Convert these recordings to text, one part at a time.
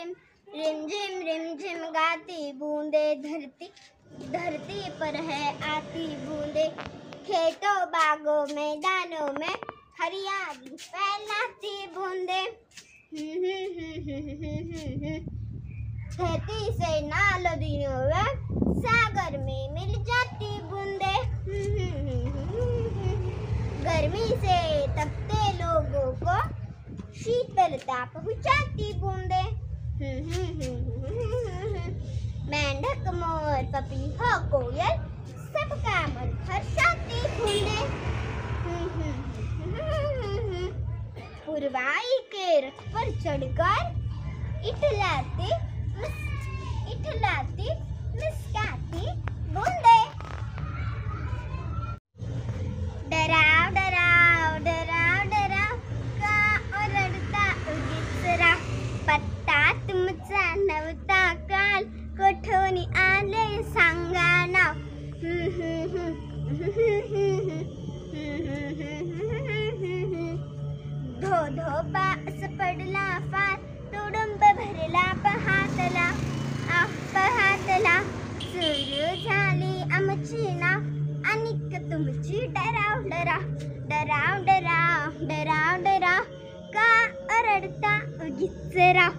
रिम झिम गाती बूंदे, धरती पर है आती बूंदे। खेतों बागों मैदानों में हरियाली फैलाती बूंदे। खेती से नदियों में सागर में मिल जाती बूंदे। गर्मी से तपते लोगों को शीतलता पहुंचाती बूंदे। मेंढक मोर पपीहा कोयल सबका मन हर्षाती बूंदे। पुरवाई के रथ पर चढ़कर इठलाती मुस्काती बूंदे। डराव डराव डराव डराव का ओरडता उगीचरा, पत्ता तुमचा नव्हता काल, कोठून आले सांगा नाव। धो धो पाऊस पडला फार, तुडुंब भरला पहाटला, सुरू झाली आमची नाव, अनिक तुमची डराव डराव डराव डराव डराव का ओरडता उगीच राव।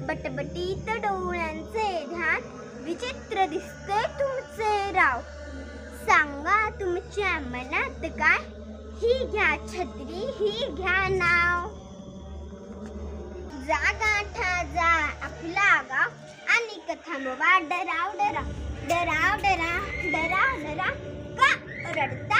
बटबटी तर डोळ्यांचे ध्यान, विचित्र दिसते तुमचे राव। सांगा तुमच्या मनात काय, ही घ्या छत्री ही घ्या नाव। जा गाठा जा आपला गाव, आणि थांबवा डराव डराव डराव डराव डराव डराव का ओरडता